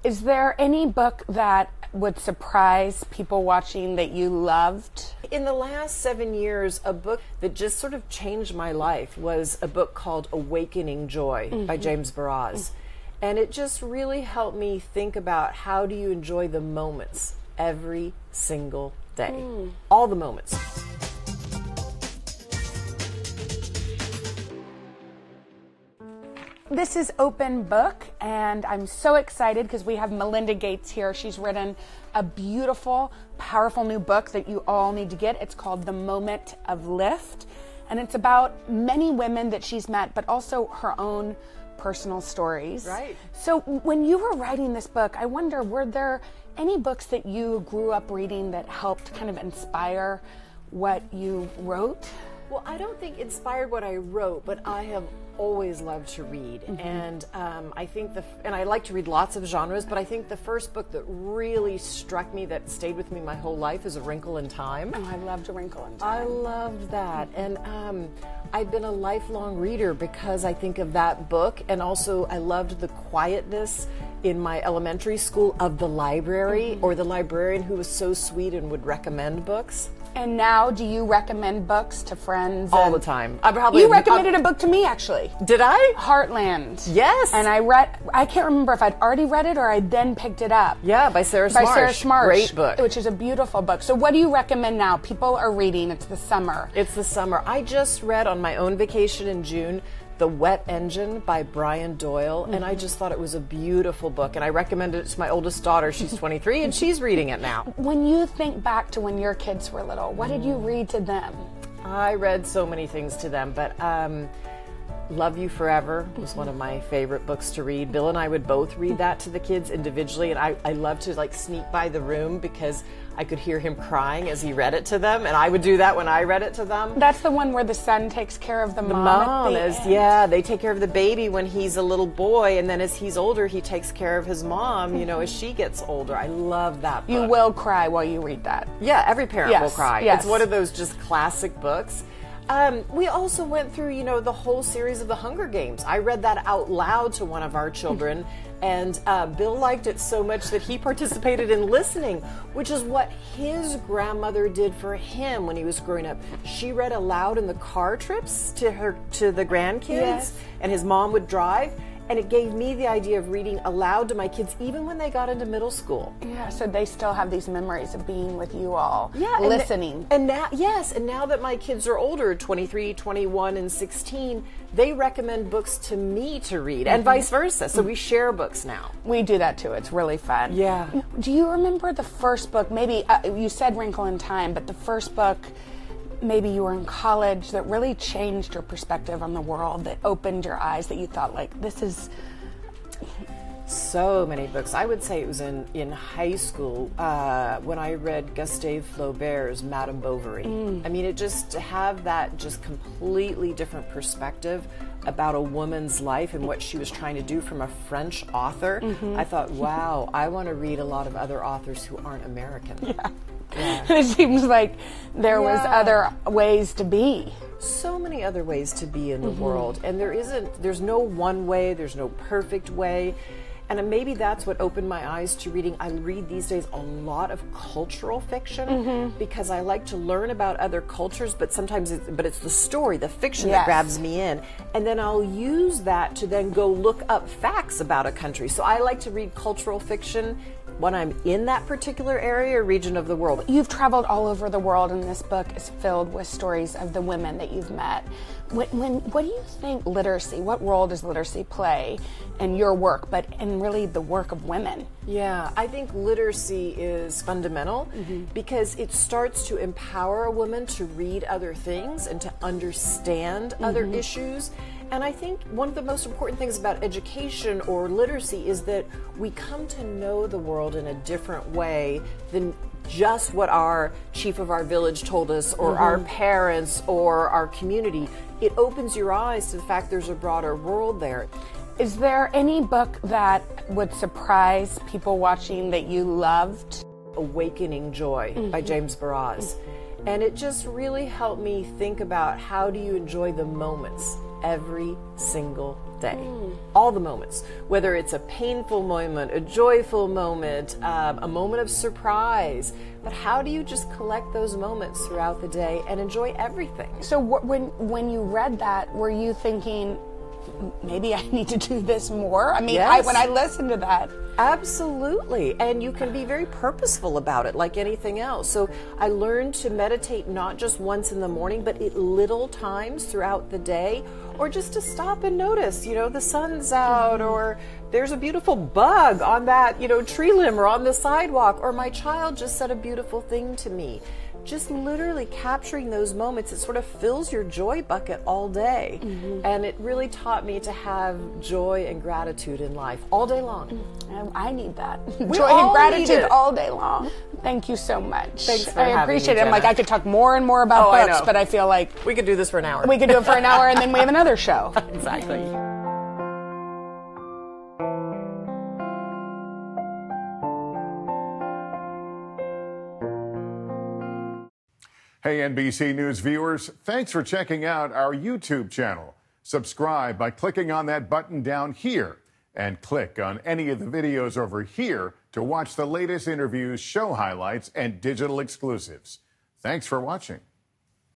Is there any book that would surprise people watching that you loved? In the last 7 years, a book that just sort of changed my life was a book called Awakening Joy by James Baraz. And it just really helped me think about how do you enjoy the moments every single day. All the moments. This is Open Book, and I'm so excited because we have Melinda Gates here. She's written a beautiful, powerful new book that you all need to get. It's called The Moment of Lift, and it's about many women that she's met, but also her own personal stories. Right. So when you were writing this book, I wonder, were there any books that you grew up reading that helped kind of inspire what you wrote? Well, I don't think inspired what I wrote, but I have always loved to read, and I think and I like to read lots of genres, but I think the first book that really struck me, that stayed with me my whole life, is A Wrinkle in Time. Oh, I loved A Wrinkle in Time. I loved that, and I've been a lifelong reader because I think of that book, and also I loved the quietness in my elementary school of the library, or the librarian who was so sweet and would recommend books. And now, do you recommend books to friends? All the time. You recommended a book to me, actually. Did I? Heartland. Yes. And I can't remember if I'd already read it or I then picked it up. Yeah, by Sarah Smarsh. Great book. Which is a beautiful book. So what do you recommend now? People are reading. It's the summer. It's the summer. I just read on my own vacation in June The Wet Engine by Brian Doyle, and I just thought it was a beautiful book, and I recommended it to my oldest daughter. She's 23, and she's reading it now. When you think back to when your kids were little, what did you read to them? I read so many things to them, but Love You Forever was one of my favorite books to read. Bill and I would both read that to the kids individually, and I loved to like sneak by the room because I could hear him crying as he read it to them, and I would do that when I read it to them. That's the one where the son takes care of the mom at the end. Yeah, they take care of the baby when he's a little boy, and then as he's older, he takes care of his mom, you know, as she gets older. I love that book. You will cry while you read that. Yeah, every parent will cry. Yes. It's one of those just classic books. We also went through, you know, the whole series of the Hunger Games. I read that out loud to one of our children, and Bill liked it so much that he participated in listening, which is what his grandmother did for him when he was growing up. She read aloud in the car trips to the grandkids, and his mom would drive. And it gave me the idea of reading aloud to my kids even when they got into middle school. Yeah, so they still have these memories of being with you all, listening. And now that my kids are older, 23, 21, and 16, they recommend books to me to read, and vice versa. So we share books now. We do that too. It's really fun. Yeah. Do you remember the first book, maybe, you said Wrinkle in Time, but the first book, maybe you were in college, that really changed your perspective on the world, that opened your eyes, that you thought, like, this is... So many books. I would say it was in high school when I read Gustave Flaubert's Madame Bovary. I mean, it just to have that just completely different perspective about a woman's life and what she was trying to do from a French author. I thought, wow, I want to read a lot of other authors who aren't American. Yeah. Yeah. It seems like there was other ways to be. So many other ways to be in the world, and there's no one way, there's no perfect way. And maybe that's what opened my eyes to reading. I read these days a lot of cultural fiction because I like to learn about other cultures, but sometimes it's the story, the fiction that grabs me in. And then I'll use that to then go look up facts about a country. So I like to read cultural fiction when I'm in that particular area or region of the world. You've traveled all over the world, and this book is filled with stories of the women that you've met. What do you think literacy, what role does literacy play in your work, but in really the work of women? Yeah, I think literacy is fundamental because it starts to empower a woman to read other things and to understand other issues. And I think one of the most important things about education or literacy is that we come to know the world in a different way than just what our chief of our village told us, or our parents, or our community. It opens your eyes to the fact there's a broader world there. Is there any book that would surprise people watching that you loved? Awakening Joy by James Baraz. And it just really helped me think about how do you enjoy the moments every single day. All the moments, whether it's a painful moment, a joyful moment, a moment of surprise. But how do you just collect those moments throughout the day and enjoy everything? So when you read that, were you thinking, maybe I need to do this more? I mean, Yes. when I listened to that. Absolutely. And you can be very purposeful about it, like anything else. So I learned to meditate not just once in the morning, but at little times throughout the day, or just to stop and notice, the sun's out, or there's a beautiful bug on that, tree limb or on the sidewalk, or my child just said a beautiful thing to me. Just literally capturing those moments, it sort of fills your joy bucket all day. And it really taught me to have joy and gratitude in life all day long. I need that. We Joy all and need gratitude it. all day long. Thank you so much. Thanks for I having me, appreciate it. I'm Jenna. like, I could talk more and more about Oh, I books, know. but I feel like We could do this for an hour. we could do it for an hour and then we have another show. Exactly. Hey, NBC News viewers, thanks for checking out our YouTube channel. Subscribe by clicking on that button down here and click on any of the videos over here to watch the latest interviews, show highlights, and digital exclusives. Thanks for watching.